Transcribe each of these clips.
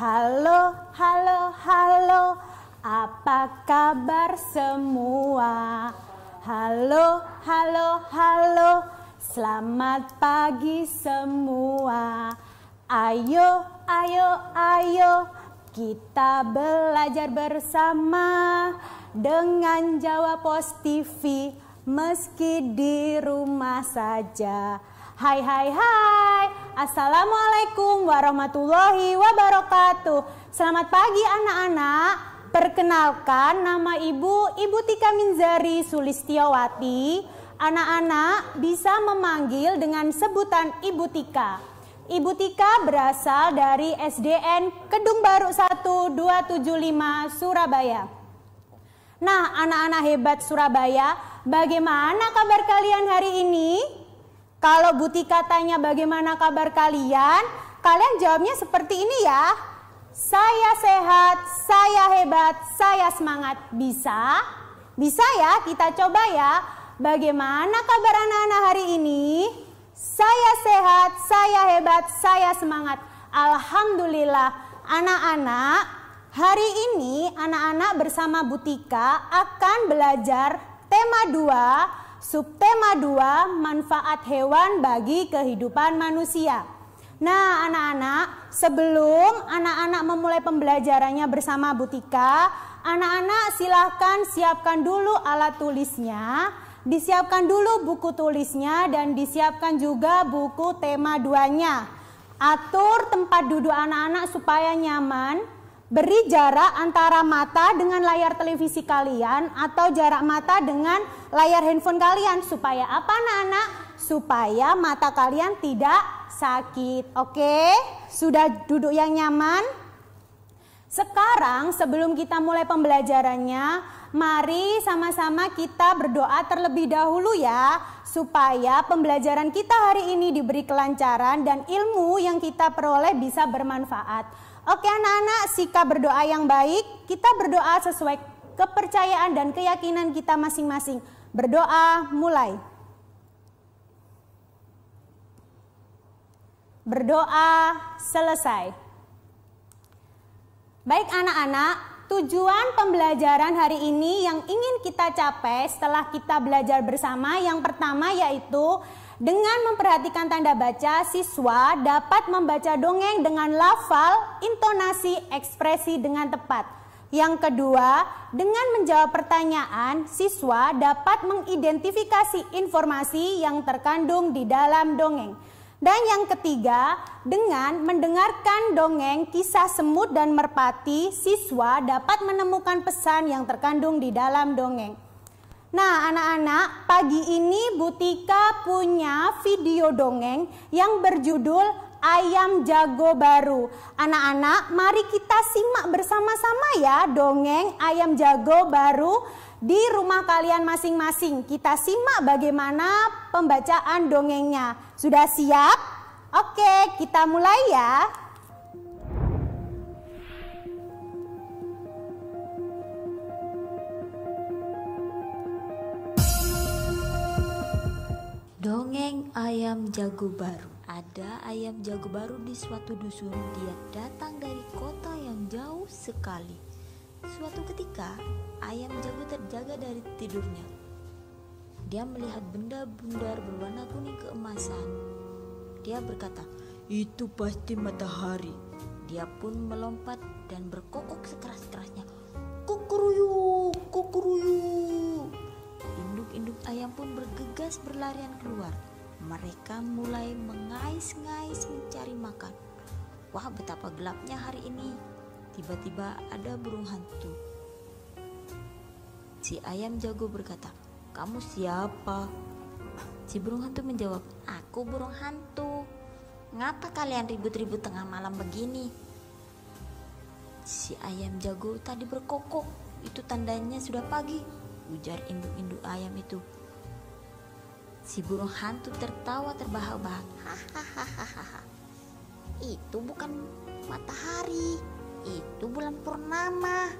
Halo, halo, halo, apa kabar semua? Halo, halo, halo, selamat pagi semua. Ayo, ayo, ayo, kita belajar bersama dengan Jawa Pos TV meski di rumah saja. Hai hai hai, Assalamualaikum warahmatullahi wabarakatuh. Selamat pagi anak-anak. Perkenalkan, nama Ibu Tika Minzari Sulistiawati. Anak-anak bisa memanggil dengan sebutan Ibu Tika. Ibu Tika berasal dari SDN Kedung Baru 1275 Surabaya. Nah, anak-anak hebat Surabaya, bagaimana kabar kalian hari ini? Kalau Bu Tika tanya bagaimana kabar kalian, kalian jawabnya seperti ini ya. Saya sehat, saya hebat, saya semangat. Bisa? Bisa ya, kita coba ya. Bagaimana kabar anak-anak hari ini? Saya sehat, saya hebat, saya semangat. Alhamdulillah. Anak-anak, hari ini anak-anak bersama Bu Tika akan belajar tema 2, subtema 2, manfaat hewan bagi kehidupan manusia. Nah anak-anak, sebelum anak-anak memulai pembelajarannya bersama Bu Tika, anak-anak silahkan siapkan dulu alat tulisnya, disiapkan dulu buku tulisnya, dan disiapkan juga buku tema 2-nya. Atur tempat duduk anak-anak supaya nyaman. Beri jarak antara mata dengan layar televisi kalian atau jarak mata dengan layar handphone kalian. Supaya apa anak-anak? Supaya mata kalian tidak sakit. Oke? Sudah duduk yang nyaman? Sekarang sebelum kita mulai pembelajarannya, mari sama-sama kita berdoa terlebih dahulu ya. Supaya pembelajaran kita hari ini diberi kelancaran dan ilmu yang kita peroleh bisa bermanfaat. Oke anak-anak, sikap berdoa yang baik, kita berdoa sesuai kepercayaan dan keyakinan kita masing-masing. Berdoa mulai. Berdoa selesai. Baik anak-anak, tujuan pembelajaran hari ini yang ingin kita capai setelah kita belajar bersama, yang pertama yaitu dengan memperhatikan tanda baca, siswa dapat membaca dongeng dengan lafal, intonasi, ekspresi dengan tepat. Yang kedua, dengan menjawab pertanyaan, siswa dapat mengidentifikasi informasi yang terkandung di dalam dongeng. Dan yang ketiga, dengan mendengarkan dongeng kisah semut dan merpati, siswa dapat menemukan pesan yang terkandung di dalam dongeng. Nah anak-anak, pagi ini Bu Tika punya video dongeng yang berjudul Ayam Jago Baru. Anak-anak, mari kita simak bersama-sama ya dongeng Ayam Jago Baru di rumah kalian masing-masing. Kita simak bagaimana pembacaan dongengnya. Sudah siap? Oke, kita mulai ya. Dongeng Ayam Jago Baru. Ada ayam jago baru di suatu dusun. Dia datang dari kota yang jauh sekali. Suatu ketika, ayam jago terjaga dari tidurnya. Dia melihat benda bundar berwarna kuning keemasan. Dia berkata, "Itu pasti matahari." Dia pun melompat dan berkokok sekeras-kerasnya, "Kukuruyuk, kukuruyuk." Induk-induk ayam pun bergegas berlarian keluar. Mereka mulai mengais-ngais mencari makan. Wah, betapa gelapnya hari ini. Tiba-tiba ada burung hantu. Si ayam jago berkata, "Kamu siapa?" Si burung hantu menjawab, "Aku burung hantu. Ngapa kalian ribut-ribut tengah malam begini?" Si ayam jago tadi berkokok. "Itu tandanya sudah pagi," ujar induk-induk ayam itu. Si burung hantu tertawa terbahak-bahak. "Hahaha, itu bukan matahari, itu bulan purnama."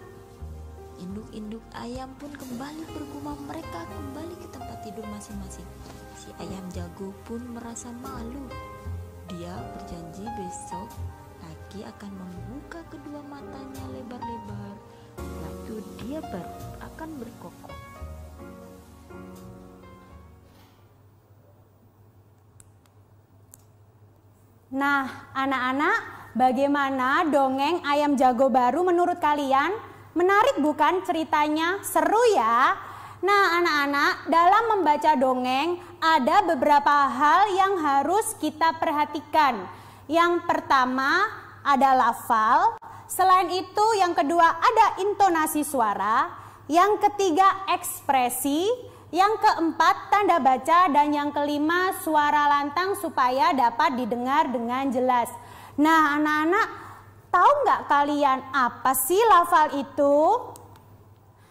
Induk-induk ayam pun kembali bergumam. Mereka kembali ke tempat tidur masing-masing. Si ayam jago pun merasa malu. Dia berjanji besok pagi lagi akan membuka kedua matanya lebar-lebar, lalu dia baru akan berkokok. Nah, anak-anak, bagaimana dongeng ayam jago baru menurut kalian? Menarik bukan ceritanya? Seru ya? Nah, anak-anak, dalam membaca dongeng ada beberapa hal yang harus kita perhatikan. Yang pertama ada lafal, selain itu yang kedua ada intonasi suara, yang ketiga ekspresi, yang keempat tanda baca, dan yang kelima suara lantang supaya dapat didengar dengan jelas. Nah, anak-anak, tahu nggak kalian apa sih lafal itu?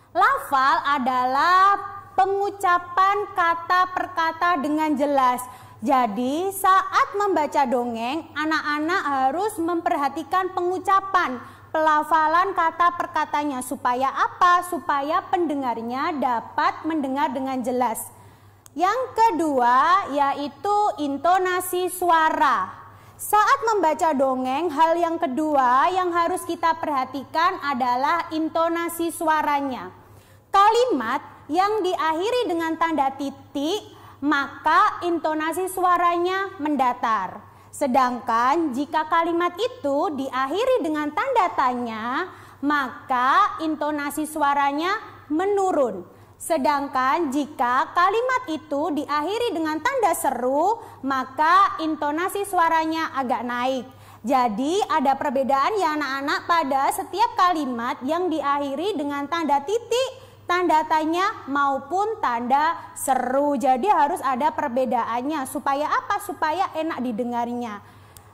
Lafal adalah pengucapan kata per kata dengan jelas. Jadi saat membaca dongeng, anak-anak harus memperhatikan pengucapan, pelafalan kata per katanya. Supaya apa? Supaya pendengarnya dapat mendengar dengan jelas. Yang kedua yaitu intonasi suara. Saat membaca dongeng, hal yang kedua yang harus kita perhatikan adalah intonasi suaranya. Kalimat yang diakhiri dengan tanda titik, maka intonasi suaranya mendatar. Sedangkan jika kalimat itu diakhiri dengan tanda tanya, maka intonasi suaranya menurun. Sedangkan jika kalimat itu diakhiri dengan tanda seru, maka intonasi suaranya agak naik. Jadi ada perbedaan ya anak-anak pada setiap kalimat yang diakhiri dengan tanda titik, tanda tanya maupun tanda seru. Jadi harus ada perbedaannya. Supaya apa? Supaya enak didengarnya.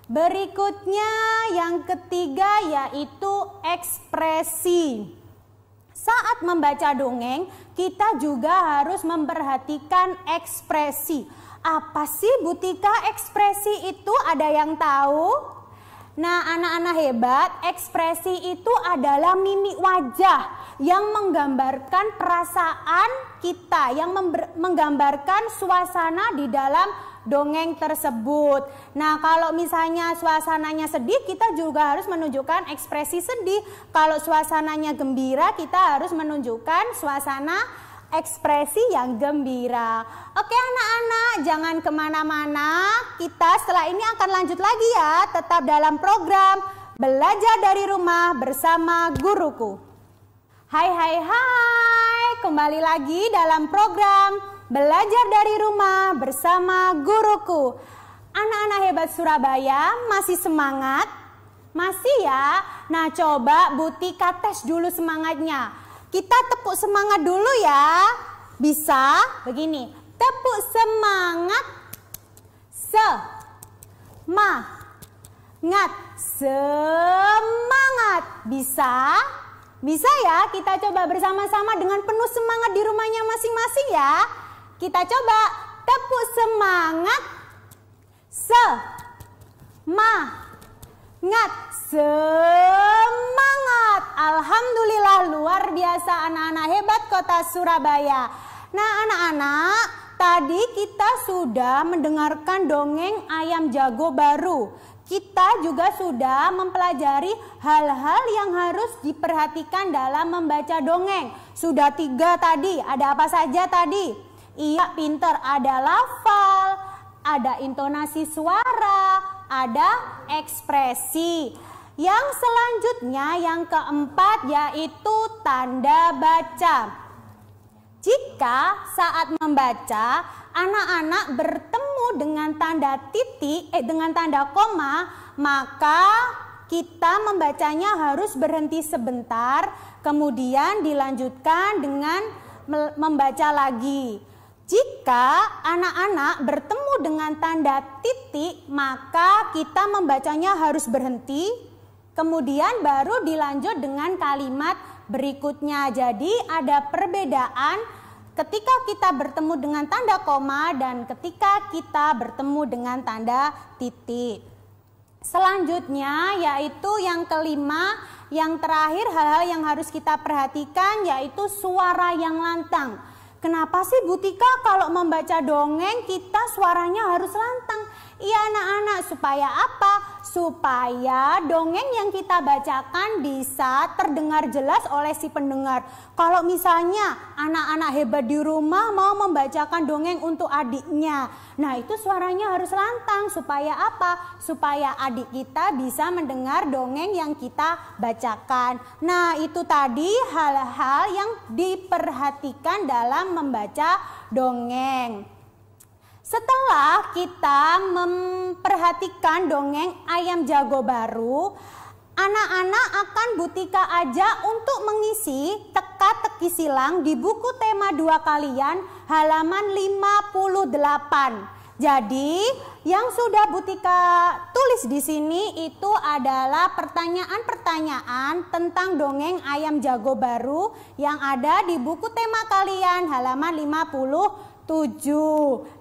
Berikutnya yang ketiga yaitu ekspresi. Saat membaca dongeng, kita juga harus memperhatikan ekspresi. Apa sih Bu Tika ekspresi itu? Ada yang tahu? Nah, anak-anak hebat, ekspresi itu adalah mimik wajah yang menggambarkan perasaan kita, yang menggambarkan suasana di dalam dongeng tersebut. Nah, kalau misalnya suasananya sedih, kita juga harus menunjukkan ekspresi sedih. Kalau suasananya gembira, kita harus menunjukkan suasana ekspresi yang gembira. Oke anak-anak, jangan kemana-mana. Kita setelah ini akan lanjut lagi ya, tetap dalam program Belajar dari Rumah bersama Guruku. Hai hai hai, kembali lagi dalam program Belajar dari Rumah bersama Guruku. Anak-anak hebat Surabaya masih semangat? Masih ya? Nah coba Bu Tika tes dulu semangatnya. Kita tepuk semangat dulu ya. Bisa? Begini. Tepuk semangat. Semangat. Semangat. Bisa? Bisa ya? Kita coba bersama-sama dengan penuh semangat di rumahnya masing-masing ya. Kita coba tepuk semangat. Semangat. Semangat. Alhamdulillah, luar biasa anak-anak hebat kota Surabaya. Nah anak-anak, tadi kita sudah mendengarkan dongeng ayam jago baru. Kita juga sudah mempelajari hal-hal yang harus diperhatikan dalam membaca dongeng. Sudah 3 tadi, ada apa saja tadi? Iya pinter, ada lafal, ada intonasi suara, ada ekspresi. Yang selanjutnya yang keempat yaitu tanda baca. Jika saat membaca anak-anak bertemu dengan tanda titik, dengan tanda koma, maka kita membacanya harus berhenti sebentar, kemudian dilanjutkan dengan membaca lagi. Jika anak-anak bertemu dengan tanda titik, maka kita membacanya harus berhenti, kemudian baru dilanjut dengan kalimat berikutnya. Jadi ada perbedaan ketika kita bertemu dengan tanda koma dan ketika kita bertemu dengan tanda titik. Selanjutnya yaitu yang kelima, yang terakhir hal-hal yang harus kita perhatikan yaitu suara yang lantang. Kenapa sih Bu Tika kalau membaca dongeng kita suaranya harus lantang? Iya anak-anak, supaya apa? Supaya dongeng yang kita bacakan bisa terdengar jelas oleh si pendengar. Kalau misalnya anak-anak hebat di rumah mau membacakan dongeng untuk adiknya, nah itu suaranya harus lantang. Supaya apa? Supaya adik kita bisa mendengar dongeng yang kita bacakan. Nah itu tadi hal-hal yang diperhatikan dalam membaca dongeng. Setelah kita memperhatikan dongeng Ayam Jago Baru, anak-anak akan Butika ajak untuk mengisi teka-teki silang di buku tema 2 kalian halaman 58. Jadi, yang sudah Butika tulis di sini itu adalah pertanyaan-pertanyaan tentang dongeng Ayam Jago Baru yang ada di buku tema kalian halaman 57.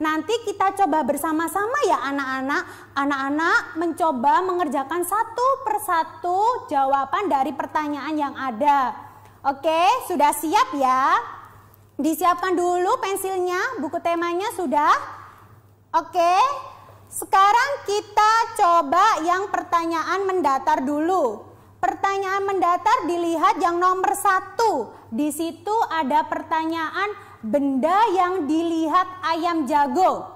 Nanti kita coba bersama-sama ya anak-anak. Anak-anak mencoba mengerjakan satu persatu jawaban dari pertanyaan yang ada. Oke, sudah siap ya? Disiapkan dulu pensilnya, buku temanya sudah? Oke, sekarang kita coba yang pertanyaan mendatar dulu. Pertanyaan mendatar dilihat yang nomor 1. Di situ ada pertanyaan benda yang dilihat ayam jago.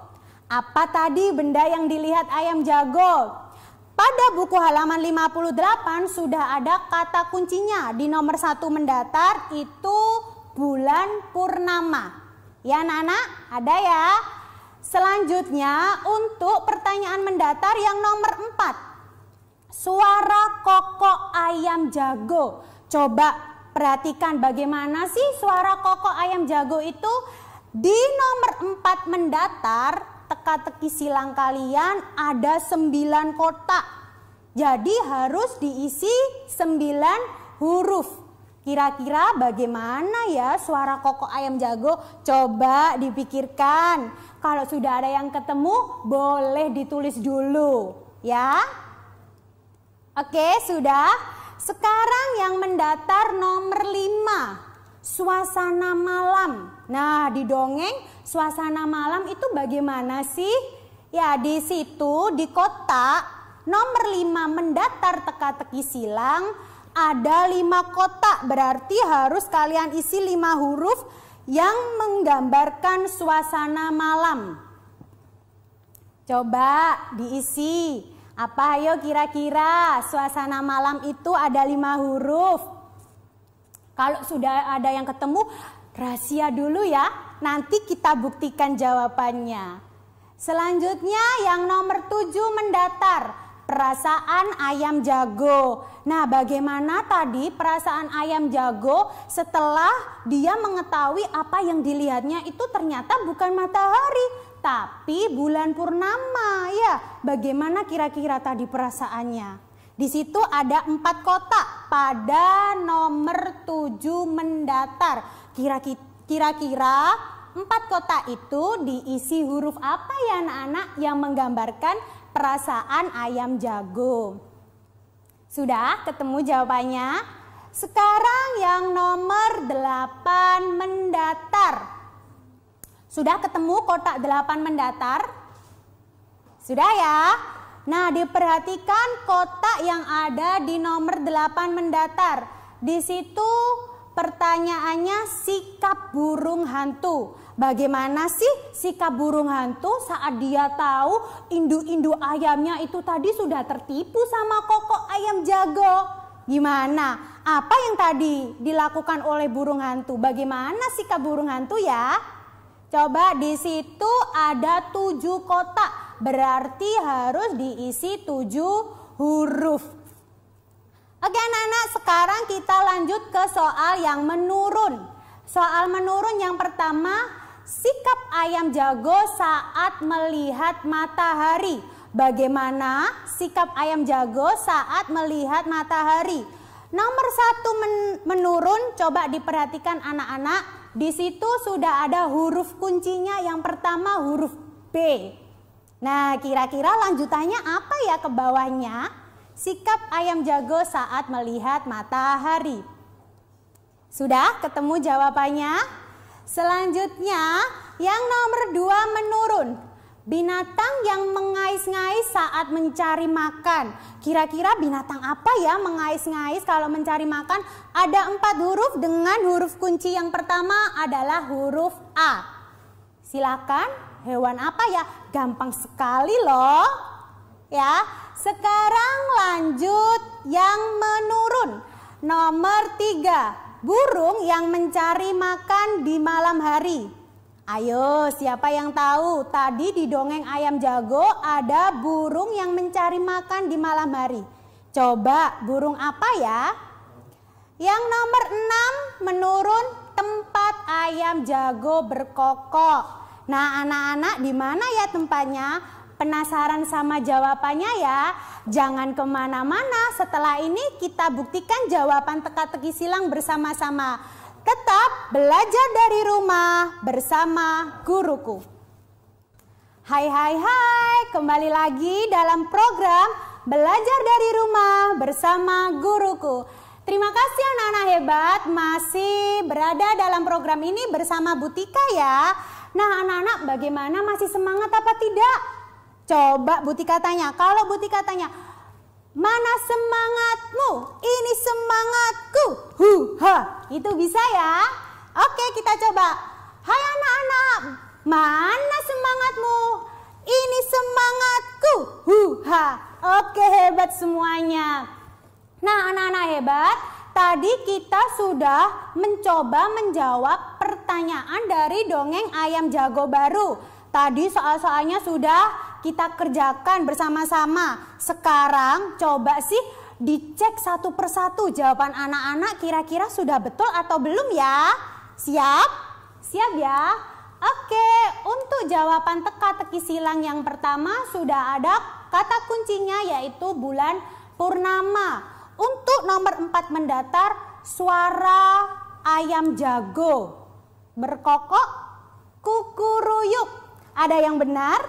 Apa tadi benda yang dilihat ayam jago? Pada buku halaman 58 sudah ada kata kuncinya. Di nomor 1 mendatar itu bulan purnama. Ya anak-anak, ada ya? Selanjutnya untuk pertanyaan mendatar yang nomor 4. Suara kokok ayam jago. Coba perhatikan bagaimana sih suara kokok ayam jago itu. Di nomor 4 mendatar, teka-teki silang kalian ada 9 kotak. Jadi harus diisi 9 huruf. Kira-kira bagaimana ya suara kokok ayam jago? Coba dipikirkan. Kalau sudah ada yang ketemu, boleh ditulis dulu ya. Oke, sudah. Sekarang yang mendatar nomor 5, suasana malam. Nah, di dongeng suasana malam itu bagaimana sih? Ya, di situ di kotak nomor 5 mendatar teka-teki silang ada 5 kotak. Berarti harus kalian isi 5 huruf yang menggambarkan suasana malam. Coba diisi. Apa ayo kira-kira suasana malam itu ada 5 huruf. Kalau sudah ada yang ketemu, rahasia dulu ya. Nanti kita buktikan jawabannya. Selanjutnya yang nomor 7 mendatar. Perasaan ayam jago. Nah, bagaimana tadi perasaan ayam jago setelah dia mengetahui apa yang dilihatnya itu ternyata bukan matahari, tapi bulan purnama ya. Bagaimana kira-kira tadi perasaannya? Di situ ada 4 kotak pada nomor 7 mendatar. Kira-kira 4 kotak itu diisi huruf apa ya anak-anak yang menggambarkan perasaan ayam jago? Sudah ketemu jawabannya? Sekarang yang nomor 8 mendatar. Sudah ketemu kotak 8 mendatar? Sudah ya? Nah, diperhatikan kotak yang ada di nomor 8 mendatar. Di situ pertanyaannya sikap burung hantu. Bagaimana sih sikap burung hantu saat dia tahu induk-induk ayamnya itu tadi sudah tertipu sama kokok ayam jago? Gimana? Apa yang tadi dilakukan oleh burung hantu? Bagaimana sikap burung hantu ya? Coba di situ ada 7 kotak, berarti harus diisi 7 huruf. Oke anak-anak, sekarang kita lanjut ke soal yang menurun. Soal menurun yang pertama, sikap ayam jago saat melihat matahari. Bagaimana sikap ayam jago saat melihat matahari? Nomor 1 menurun, coba diperhatikan anak-anak. Di situ sudah ada huruf kuncinya, yang pertama huruf B. Nah, kira-kira lanjutannya apa ya ke bawahnya? Sikap ayam jago saat melihat matahari. Sudah ketemu jawabannya? Selanjutnya, yang nomor 2 menurun. Binatang yang mengais-ngais saat mencari makan. Kira-kira binatang apa ya mengais-ngais kalau mencari makan? Ada 4 huruf dengan huruf kunci yang pertama adalah huruf A. Silakan, hewan apa ya? Gampang sekali loh. Ya, sekarang lanjut yang menurun. Nomor 3, burung yang mencari makan di malam hari. Ayo, siapa yang tahu? Tadi di dongeng ayam jago ada burung yang mencari makan di malam hari. Coba burung apa ya? Yang nomor 6, menurun, tempat ayam jago berkokok. Nah, anak-anak, di mana ya tempatnya? Penasaran sama jawabannya ya? Jangan kemana-mana, setelah ini kita buktikan jawaban teka-teki silang bersama-sama. Tetap belajar dari rumah bersama guruku. Hai, kembali lagi dalam program Belajar dari Rumah bersama guruku. Terima kasih anak-anak hebat masih berada dalam program ini bersama Bu Tika ya. Nah anak-anak, bagaimana, masih semangat apa tidak? Coba Bu Tika tanya. Kalau Bu Tika tanya, mana semangatmu? Ini semangatku. Huha, itu bisa ya? Oke, kita coba. Hai anak-anak, mana semangatmu? Ini semangatku. Huha. Oke, hebat semuanya. Nah, anak-anak hebat, tadi kita sudah mencoba menjawab pertanyaan dari dongeng ayam jago baru. Tadi soal-soalnya sudah kita kerjakan bersama-sama. Sekarang coba sih dicek satu persatu jawaban anak-anak, kira-kira sudah betul atau belum ya? Siap? Siap ya? Oke, untuk jawaban teka-teki silang yang pertama sudah ada kata kuncinya yaitu bulan purnama. Untuk nomor 4 mendatar, suara ayam jago berkokok, kukuruyuk. Ada yang benar?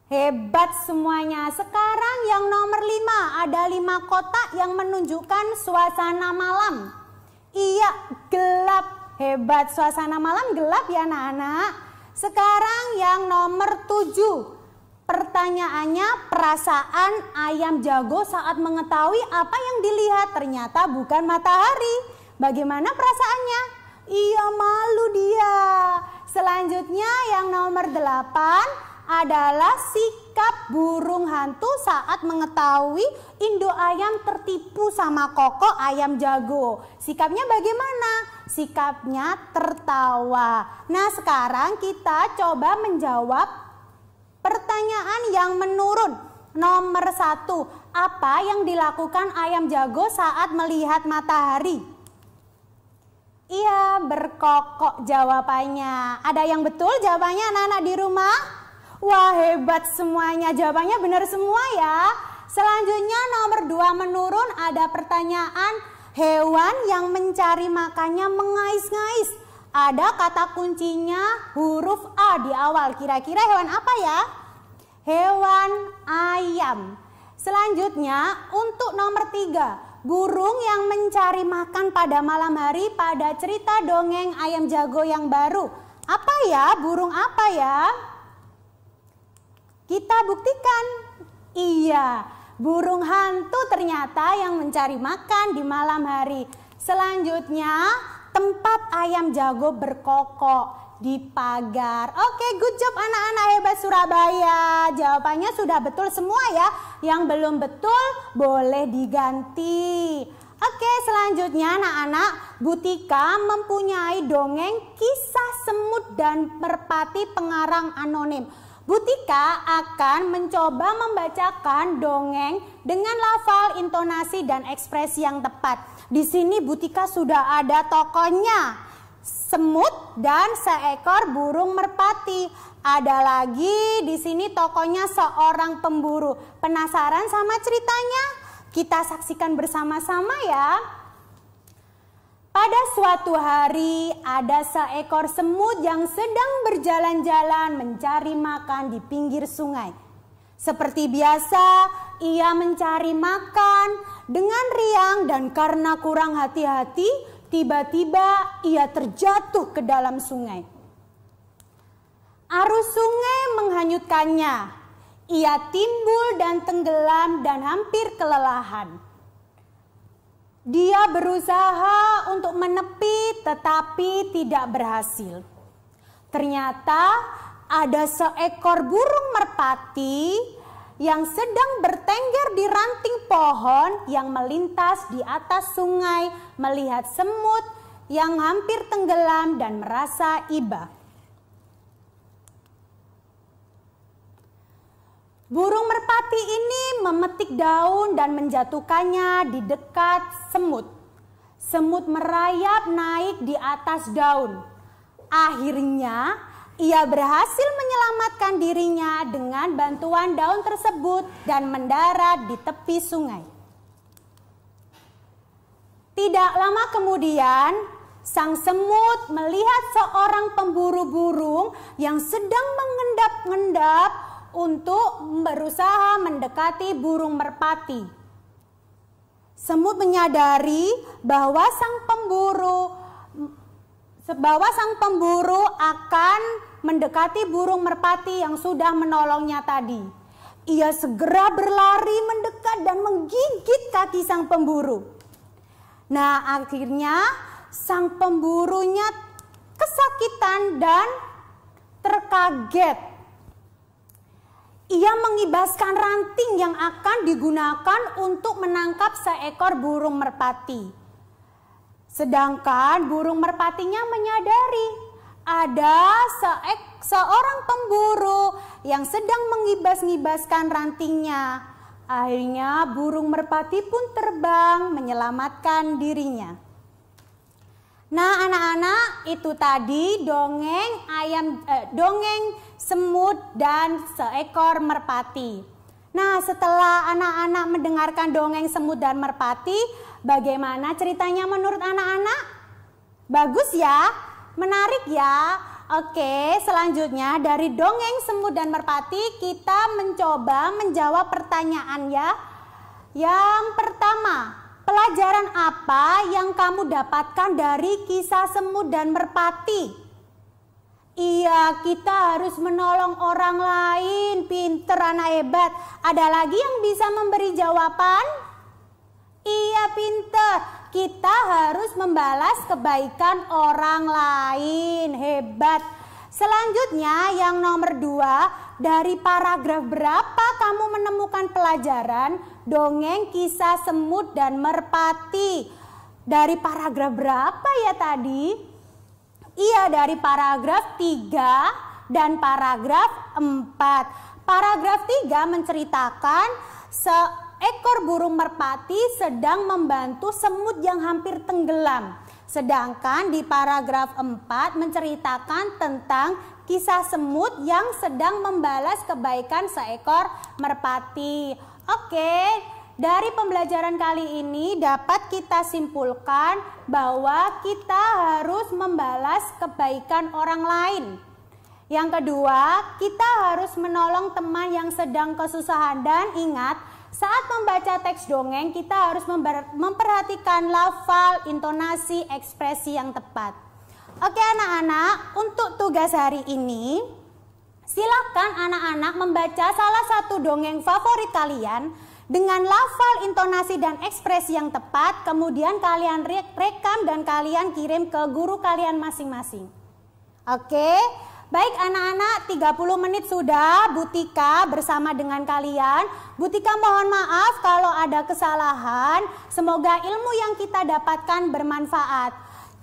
Hebat semuanya. Sekarang yang nomor 5, ada 5 kotak yang menunjukkan suasana malam. Iya, gelap. Hebat, suasana malam gelap ya anak-anak. Sekarang yang nomor 7. Pertanyaannya, perasaan ayam jago saat mengetahui apa yang dilihat ternyata bukan matahari. Bagaimana perasaannya? Iya, malu dia. Selanjutnya yang nomor 8 adalah sikap burung hantu saat mengetahui induk ayam tertipu sama kokok ayam jago. Sikapnya bagaimana? Sikapnya tertawa. Nah, sekarang kita coba menjawab pertanyaan yang menurun. Nomor 1, apa yang dilakukan ayam jago saat melihat matahari? Iya, berkokok jawabannya. Ada yang betul jawabannya anak-anak di rumah? Wah, hebat semuanya, jawabannya benar semua ya. Selanjutnya nomor 2 menurun, ada pertanyaan hewan yang mencari makannya mengais-ngais. Ada kata kuncinya huruf A di awal. Kira-kira hewan apa ya? Hewan ayam. Selanjutnya untuk nomor 3, burung yang mencari makan pada malam hari pada cerita dongeng ayam jago yang baru. Apa ya? Burung apa ya? Kita buktikan. Iya, burung hantu ternyata yang mencari makan di malam hari. Selanjutnya, tempat ayam jago berkokok di pagar. Oke, good job anak-anak hebat Surabaya. Jawabannya sudah betul semua ya. Yang belum betul boleh diganti. Oke, selanjutnya anak-anak, Bu Tika mempunyai dongeng kisah semut dan merpati pengarang anonim. Bu Tika akan mencoba membacakan dongeng dengan lafal, intonasi, dan ekspresi yang tepat. Di sini Bu Tika sudah ada tokohnya, semut dan seekor burung merpati. Ada lagi di sini tokohnya seorang pemburu. Penasaran sama ceritanya? Kita saksikan bersama-sama ya. Pada suatu hari ada seekor semut yang sedang berjalan-jalan mencari makan di pinggir sungai. Seperti biasa, ia mencari makan dengan riang dan karena kurang hati-hati, tiba-tiba ia terjatuh ke dalam sungai. Arus sungai menghanyutkannya. Ia timbul dan tenggelam dan hampir kelelahan. Dia berusaha untuk menepi tetapi tidak berhasil. Ternyata ada seekor burung merpati yang sedang bertengger di ranting pohon yang melintas di atas sungai melihat semut yang hampir tenggelam dan merasa iba. Burung merpati ini memetik daun dan menjatuhkannya di dekat semut. Semut merayap naik di atas daun. Akhirnya ia berhasil menyelamatkan dirinya dengan bantuan daun tersebut dan mendarat di tepi sungai. Tidak lama kemudian, sang semut melihat seorang pemburu burung yang sedang mengendap-endap untuk berusaha mendekati burung merpati. Semut menyadari bahwa sang pemburu akan mendekati burung merpati yang sudah menolongnya tadi. Ia segera berlari mendekat dan menggigit kaki sang pemburu. Nah, akhirnya sang pemburunya kesakitan dan terkaget. Ia mengibaskan ranting yang akan digunakan untuk menangkap seekor burung merpati. Sedangkan burung merpatinya menyadari ada seorang pemburu yang sedang mengibas-ngibaskan rantingnya. Akhirnya burung merpati pun terbang menyelamatkan dirinya. Nah, anak-anak, itu tadi dongeng semut dan seekor merpati. Nah, setelah anak-anak mendengarkan dongeng semut dan merpati, bagaimana ceritanya menurut anak-anak? Bagus ya? Menarik ya? Oke, selanjutnya dari dongeng semut dan merpati kita mencoba menjawab pertanyaan ya. Yang pertama, pelajaran apa yang kamu dapatkan dari kisah semut dan merpati? Iya, kita harus menolong orang lain. Pinter, anak hebat. Ada lagi yang bisa memberi jawaban? Iya, pinter. Kita harus membalas kebaikan orang lain. Hebat. Selanjutnya yang nomor 2, dari paragraf berapa kamu menemukan pelajaran dongeng kisah semut dan merpati? Dari paragraf berapa ya tadi? Iya, dari paragraf 3 dan paragraf 4. Paragraf 3 menceritakan seekor burung merpati sedang membantu semut yang hampir tenggelam. Sedangkan di paragraf 4 menceritakan tentang kisah semut yang sedang membalas kebaikan seekor merpati. Oke, dari pembelajaran kali ini dapat kita simpulkan bahwa kita harus membalas kebaikan orang lain. Yang kedua, kita harus menolong teman yang sedang kesusahan dan ingat, saat membaca teks dongeng kita harus memperhatikan lafal, intonasi, ekspresi yang tepat. Oke anak-anak, untuk tugas hari ini silakan anak-anak membaca salah satu dongeng favorit kalian dengan lafal, intonasi, dan ekspresi yang tepat. Kemudian kalian rekam dan kalian kirim ke guru kalian masing-masing. Oke, baik anak-anak, 30 menit sudah Bu Tika bersama dengan kalian. Bu Tika mohon maaf kalau ada kesalahan. Semoga ilmu yang kita dapatkan bermanfaat.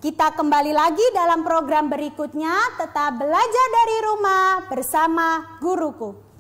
Kita kembali lagi dalam program berikutnya. Tetap belajar dari rumah bersama guruku.